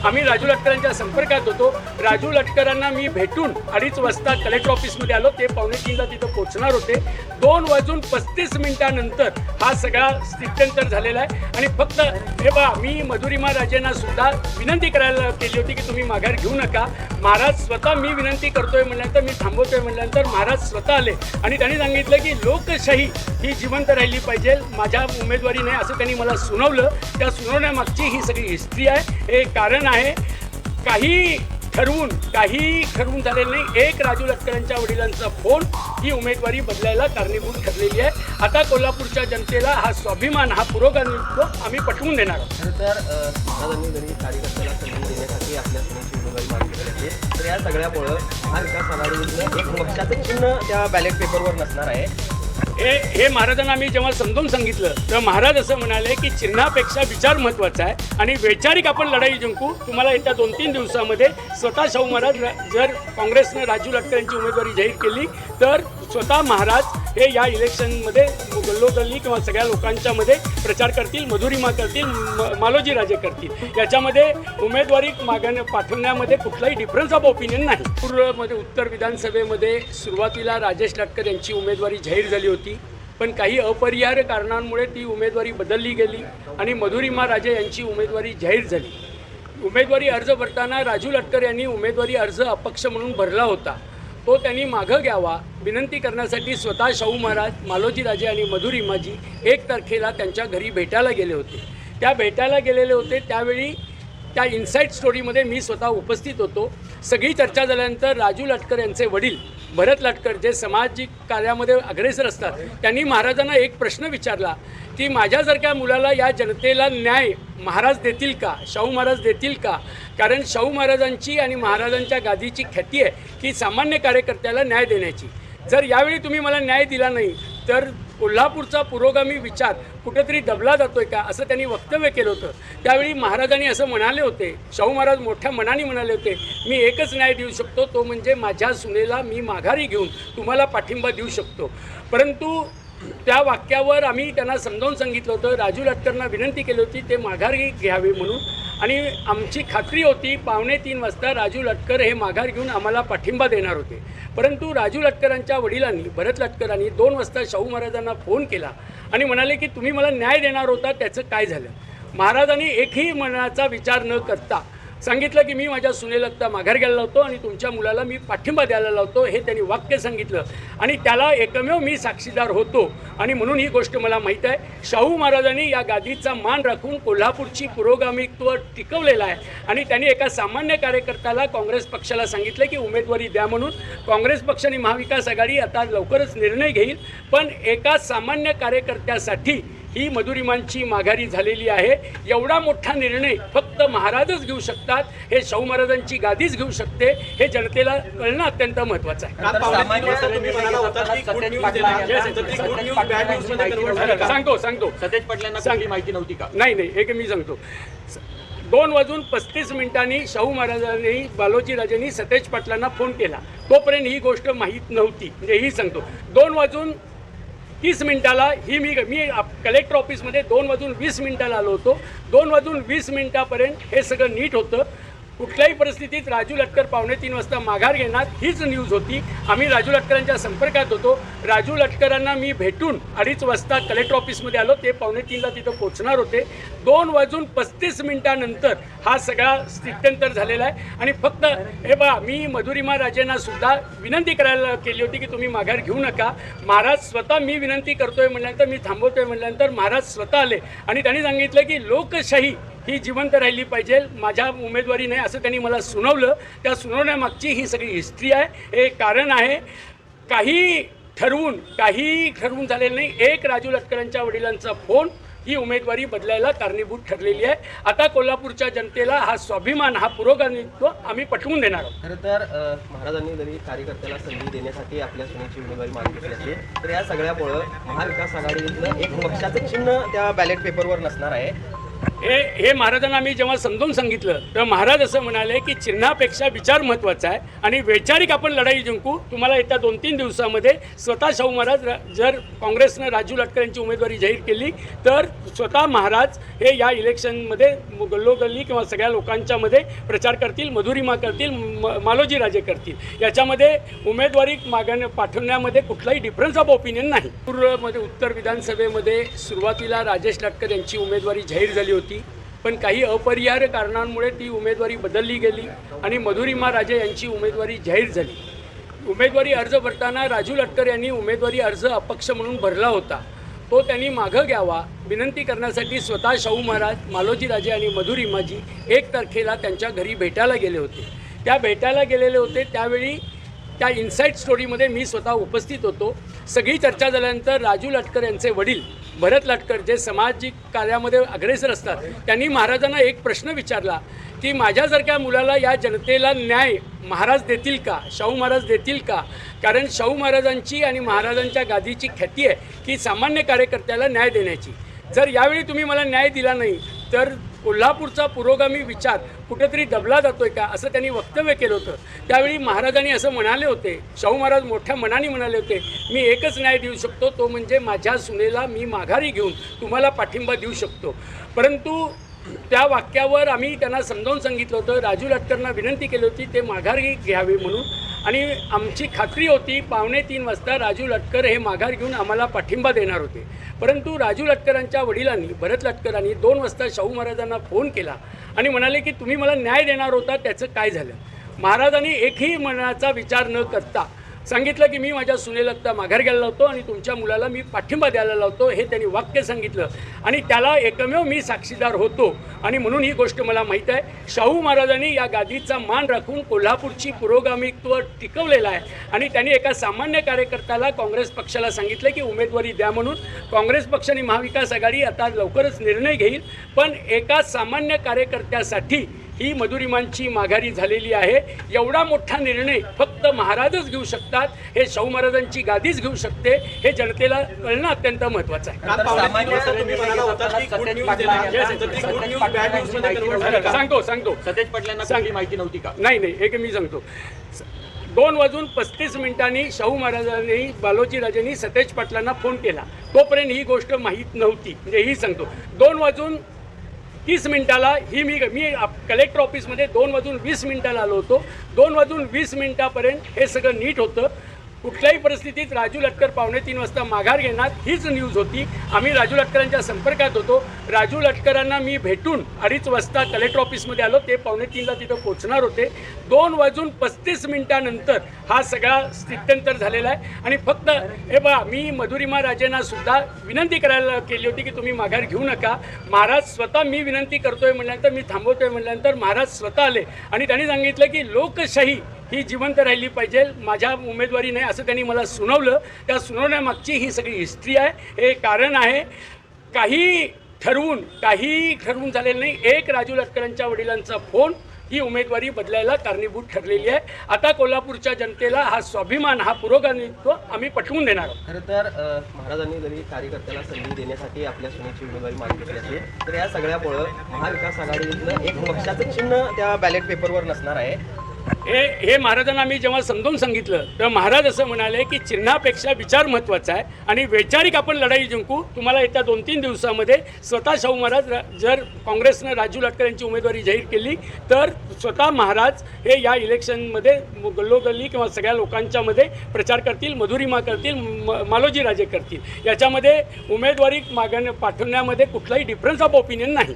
आम्ही राजू लटकरांच्या संपर्कात होतो। राजू लटकरांना मी भेटून 2:30 वाजता कलेक्टर ऑफिसमध्ये आलो। ते 2:45ला तिथं पोहोचणार होते। 2:35 हा सगळा स्थित्यंतर झालेला आहे। आणि फक्त हे बघा, मी मधुरिमा राजेंना सुद्धा विनंती करायला केली होती की तुम्ही माघार घेऊ नका। महाराज स्वतः मी विनंती करतोय म्हणल्यानंतर, मी थांबवतोय म्हणल्यानंतर महाराज स्वतः आले आणि त्यांनी सांगितलं की लोकशाही ही जिवंत राहिली पाहिजे, माझ्या उमेदवारी नाही असं त्यांनी मला सुनावलं। त्या सुनावण्यामागची ही सगळी हिस्ट्री आहे, हे कारण आहे। काही ठरवून झालेलं नाही। एक राजू लटकरांच्या वडिलांचा फोन ही उमेदवारी बदलायला कारणीभूत ठरलेली आहे। आता कोल्हापूरच्या जनतेला हा स्वाभिमान, हा पुरोगामित्व आम्ही पटवून देणार आहोत। खरं तर महाराजांनी जरी कार्यकर्त्याला संधी देण्यासाठी आपल्या सुनेची उमेदवारी मागितली आहे, तर या सगळ्यामुळं महाविकास आघाडीतलं एक पक्षाचं चिन्ह त्या बॅलेट पेपरवर नसणार आहे। हे महाराजांना मी जेव्हा समजून सांगितलं तर महाराज असं म्हणाले की चिन्हापेक्षा विचार महत्त्वाचा आहे आणि वैचारिक आपण लढाई जिंकू। तुम्हाला येत्या 2-3 दिवसामध्ये स्वतः शाहू महाराज, जर काँग्रेसनं राजू लटकर यांची उमेदवारी जाहीर केली तर स्वतः महाराज हे या इलेक्शनमध्ये गल्लोगल्ली किंवा सगळ्या लोकांच्यामध्ये प्रचार करतील, मधुरिमा करतील, मालोजी राजे करतील। याच्यामध्ये उमेदवारी पाठवण्यामध्ये कुठलाही डिफरन्स ऑफ ओपिनियन नाही। पूर्वमध्ये उत्तर विधानसभेमध्ये सुरुवातीला राजेश लटकर यांची उमेदवारी जाहीर झाली होती, पण काही अपरिहार्य कारणांमुळे ती उमेदवारी बदलली गेली आणि मधुरिमा राजे यांची उमेदवारी जाहीर झाली। उमेदवारी अर्ज भरताना राजू लटकर यांनी उमेदवारी अर्ज अपक्ष म्हणून भरला होता, तो त्यांनी मागं घ्यावा विनंती करण्यासाठी स्वतः शाहू महाराज, मालोजी राजे आणि मधुरिमाजी 1 तारखेला त्यांच्या घरी भेटायला गेले होते। त्या भेटायला गेलेले होते त्यावेळी त्या इनसाईड स्टोरीमध्ये मी स्वतः उपस्थित होतो। सगळी चर्चा झाल्यानंतर राजू लटकर यांचे वडील भरत लटकर, जे सामाजिक कार्यामध्ये अग्रेसर असतात, त्यांनी महाराजांना एक प्रश्न विचारला की माझ्यासारख्या मुलाला या जनतेला न्याय महाराज देतील का, शाहू महाराज देतील का? कारण शाहू महाराजांची आणि महाराजांच्या गादीची ख्याती आहे की सामान्य कार्यकर्त्याला न्याय देण्याची। जर यावेळी तुम्ही मला न्याय दिला नाही तर कोल्हापूरचा पुरोगामी विचार कुठेतरी दबला जातोय का, असं त्यांनी वक्तव्य केलं होतं। त्यावेळी महाराजांनी असं म्हणाले होते, शाहू महाराज मोठ्या मनाने म्हणाले होते, मी एकच न्याय देऊ शकतो, तो म्हणजे माझ्या सुनेला मी माघारी घेऊन तुम्हाला पाठिंबा देऊ शकतो। परंतु त्या वाक्यावर आम्ही त्यांना समजावून सांगितलं होतं, राजू लटकरांना विनंती केली होती ते माघारी घ्यावे म्हणून, आणि आमची खात्री होती 2:45 वाजता राजू लटकर हे माघार घेऊन आम्हाला पाठिंबा देणार होते। परंतु राजू लटकरांच्या वडिलांनी, भरत लटकरांनी 2 वाजता शाहू महाराजांना फोन केला आणि म्हणाले की तुम्ही मला न्याय देणार होता, त्याचं काय झालं? महाराजांनी एकही मनाचा विचार न करता सांगितलं की मी माझ्या सुनेला आता माघार घ्यायला लावतो आणि तुमच्या मुलाला मी पाठिंबा द्यायला लावतो, हे त्यांनी वाक्य सांगितलं। आणि त्याला एकमेव मी साक्षीदार होतो आणि म्हणून ही गोष्ट मला माहीत आहे। शाहू महाराजांनी या गादीचा मान राखून कोल्हापूरची पुरोगामित्व टिकवलेलं आहे आणि त्यांनी एका सामान्य कार्यकर्त्याला, काँग्रेस पक्षाला सांगितलं की उमेदवारी द्या म्हणून। काँग्रेस पक्ष आणि महाविकास आघाडी आता लवकरच निर्णय घेईल, पण एका सामान्य कार्यकर्त्यासाठी ही मधुरिमांची माघारी झालेली आहे। एवढा मोठा निर्णय फक्त महाराजच घेऊ शकतात, हे शाहू महाराजांची गादीच घेऊ शकते, हे जनतेला कळणं अत्यंत महत्त्वाचं आहे। सांगतो सतेज पाटलांना माहिती नव्हती का? नाही, हे मी सांगतो। 2:35 शाहू महाराजांनी, बालोजी राजेंनी सतेज पाटलांना फोन केला, तोपर्यंत ही गोष्ट माहीत नव्हती। म्हणजे ही सांगतो, 2:30 ही मी कलेक्टर ऑफिसमध्ये 2:20 आलो होतो। 2:20 हे सगळं नीट होतं। कुठल्याही परिस्थितीत राजू लटकर 2:45 वाजता माघार घेणार हीच न्यूज होती। आम्ही राजू लटकरांच्या संपर्कात होतो। राजू लटकरांना मी भेटून 2:30 वाजता कलेक्टर ऑफिसमध्ये आलो। ते 2:45ला तिथं पोहोचणार होते। 2:35 हा सगळा स्थित्यंतर झालेला आहे। आणि फक्त हे बघा, मी मधुरिमा राजेंना सुद्धा विनंती करायला केली होती की तुम्ही माघार घेऊ नका। महाराज स्वतः मी विनंती करतोय म्हणल्यानंतर, मी थांबवतोय म्हणल्यानंतर महाराज स्वतः आले आणि त्यांनी सांगितलं की लोकशाही ही जिवंत राहिली पाहिजे, माझ्या उमेदवारी नाही असं त्यांनी मला सुनावलं। त्या सुनावण्यामागची ही सगळी हिस्ट्री आहे, हे कारण आहे। काही ठरवून झालेलं नाही। एक राजू लटकरांच्या वडिलांचा फोन ही उमेदवारी बदलायला कारणीभूत ठरलेली आहे। आता कोल्हापूरच्या जनतेला हा स्वाभिमान, हा पुरोगामित्व आम्ही पटवून देणार आहोत। खरं तर महाराजांनी जरी कार्यकर्त्याला संधी देण्यासाठी आपल्या सुनेची उमेदवारी मागितली आहे, तर या सगळ्यामुळं महाविकास आघाडीतलं एक पक्षाचं चिन्ह त्या बॅलेट पेपरवर नसणार आहे। हे महाराजांना मी जेव्हा समजावून सांगितलं तर महाराज असं म्हणाले की चिन्हापेक्षा विचार महत्त्वाचा आहे आणि वैचारिक आपण लढाई जिंकू. तुम्हाला येत्या 2-3 दिवसामध्ये स्वतः शाहू महाराज जर काँग्रेसनं राजू लटकर यांची उमेदवारी जाहीर केली तर स्वतः महाराज हे या इलेक्शनमध्ये गल्लोगल्ली किंवा सगळ्या लोकांच्यामध्ये प्रचार करतील, मधुरिमा करतील, मालोजी राजे करतील. याच्यामध्ये उमेदवारी पाठवण्यामध्ये कुठलाही डिफरन्स ऑफ ओपिनियन नाही. पूर्वमध्ये उत्तर विधानसभेमध्ये सुरुवातीला राजेश लटकर यांची उमेदवारी जाहीर झाली होती, पण काही अपरिहार्य कारणांमुळे ती उमेदवारी बदलली गेली आणि मधुरिमा राजे यांची उमेदवारी जाहीर झाली. उमेदवारी अर्ज भरताना राजू लटकर यांनी उमेदवारी अर्ज अपक्ष म्हणून भरला होता. तो त्यांनी मागं घ्यावा विनंती करण्यासाठी स्वतः शाहू महाराज, मालोजी राजे आणि मधुरिमाजी 1 तारखेला त्यांच्या घरी भेटायला गेले होते. त्या भेटायला गेलेले होते त्यावेळी त्या इन्साईड स्टोरीमध्ये मी स्वतः उपस्थित होतो. सगळी चर्चा झाल्यानंतर राजू लटकर यांचे वडील भरत लटकर जे सामाजिक कार्यामध्ये अग्रेसर असतात त्यांनी महाराजांना एक प्रश्न विचारला की माझ्यासारख्या मुलाला या जनतेला न्याय महाराज देतील का, शाहू महाराज देतील का? कारण शाहू महाराजांची आणि महाराजांच्या गादीची ख्याती आहे की सामान्य कार्यकर्त्याला न्याय देण्याची. जर यावेळी तुम्ही मला न्याय दिला नाही तर कोल्हापूरचा पुरोगामी विचार कुठेतरी दबला जातोय का, असं त्यांनी वक्तव्य केलं होतं. त्यावेळी महाराजांनी असं म्हणाले होते, शाहू महाराज मोठ्या मनाने म्हणाले होते, मी एकच न्याय देऊ शकतो तो म्हणजे माझ्या सुनेला मी माघारी घेऊन तुम्हाला पाठिंबा देऊ शकतो. परंतु त्या वाक्यावर आम्ही त्यांना समजावून सांगितलं होतं, राजू लटकरना विनंती केली होती ते माघारी घ्यावे म्हणून, आणि आमची खात्री होती 2:45 वाजता राजू लटकर हे माघार घेऊन आम्हाला पाठिंबा देणार होते. परंतु राजू लटकरांच्या वडिलांनी भरत लटकरांनी 2 वाजता शाहू महाराजांना फोन केला आणि म्हणाले की तुम्ही मला न्याय देणार होता त्याचं काय झालं. महाराजांनी एकही मनाचा विचार न करता सांगितलं की मी माझ्या सुनेला आता माघार घ्यायला लावतो आणि तुमच्या मुलाला मी पाठिंबा द्यायला लावतो, हे त्यांनी वाक्य सांगितलं आणि त्याला एकमेव मी साक्षीदार होतो. आणि म्हणून ही गोष्ट मला माहीत आहे, शाहू महाराजांनी या गादीचा मान राखून कोल्हापूरची पुरोगामित्व टिकवलेलं आहे आणि त्यांनी एका सामान्य कार्यकर्त्याला काँग्रेस पक्षाला सांगितलं की उमेदवारी द्या म्हणून. काँग्रेस पक्ष आणि महाविकास आघाडी आता लवकरच निर्णय घेईल, पण एका सामान्य कार्यकर्त्यासाठी ही मधुरिमांची माघारी झालेली आहे. एवढा मोठा निर्णय फक्त महाराजच घेऊ शकतात, हे शाहू महाराजांची गादीच घेऊ शकते, हे जनतेला कळणं अत्यंत महत्त्वाचं आहे. सांगतो सतेज पाटलांना चांगली माहिती नव्हती का? नाही, एक मी सांगतो. 2:35 शाहू महाराजांनी बालोजी राजेंनी सतेज पाटलांना फोन केला, तोपर्यंत ही गोष्ट माहीत नव्हती. म्हणजे ही सांगतो 2:30 ही मी कलेक्टर ऑफिसमध्ये 2:20 आलो होतो. 2:20 हे सगळं नीट होतं. कुठल्याही परिस्थितीत राजू लटकर 2:45 वाजता माघार घेणार हीच न्यूज होती. आम्ही राजू लटकरांच्या संपर्कात होतो. राजू लटकरांना मी भेटून 2:30 वाजता कलेक्टर ऑफिसमध्ये आलो. ते 2:45 तिथं पोहोचणार होते. 2:35 नंतर हा सगळा स्थित्यंतर झालेला आहे. आणि फक्त हे बघा, मी मधुरिमा राजेंना सुद्धा विनंती करायला केली होती की तुम्ही माघार घेऊ नका. महाराज स्वतः मी विनंती करतोय म्हटल्यानंतर, मी थांबवतोय म्हटल्यानंतर महाराज स्वतः आले आणि त्यांनी सांगितलं की लोकशाही ही जिवंत राहिली पाहिजे, माझ्या उमेदवारी नाही असं त्यांनी मला सुनावलं. त्या सुनावण्यामागची ही सगळी हिस्ट्री आहे, हे कारण आहे. काही ठरवून झालेलं नाही. एक राजू लटकरांच्या वडिलांचा फोन ही उमेदवारी बदलायला कारणीभूत ठरलेली आहे. आता कोल्हापूरच्या जनतेला हा स्वाभिमान, हा पुरोगामित्व आम्ही पटवून देणार आहोत. खरं तर महाराजांनी जरी कार्यकर्त्याला संधी देण्यासाठी आपल्या सुनेची उमेदवारी मागितली असेल तर या सगळ्यामुळं महाविकास आघाडीतलं एक पक्षाचं चिन्ह त्या बॅलेट पेपरवर नसणार आहे. हे महाराजांना मी जेव्हा समजावून सांगितलं तर महाराज असं म्हणाले की चिन्हापेक्षा विचार महत्त्वाचा आहे आणि वैचारिक आपण लढाई जिंकू. तुम्हाला येत्या 2-3 दिवसामध्ये स्वतः शाहू महाराज जर काँग्रेसनं राजू लटकर यांची उमेदवारी जाहीर केली तर स्वतः महाराज हे या इलेक्शनमध्ये गल्लोगल्ली किंवा सगळ्या लोकांच्यामध्ये प्रचार करतील, मधुरिमा करतील, मालोजी राजे करतील. याच्यामध्ये उमेदवारी पाठवण्यामध्ये कुठलाही डिफरन्स ऑफ ओपिनियन नाही.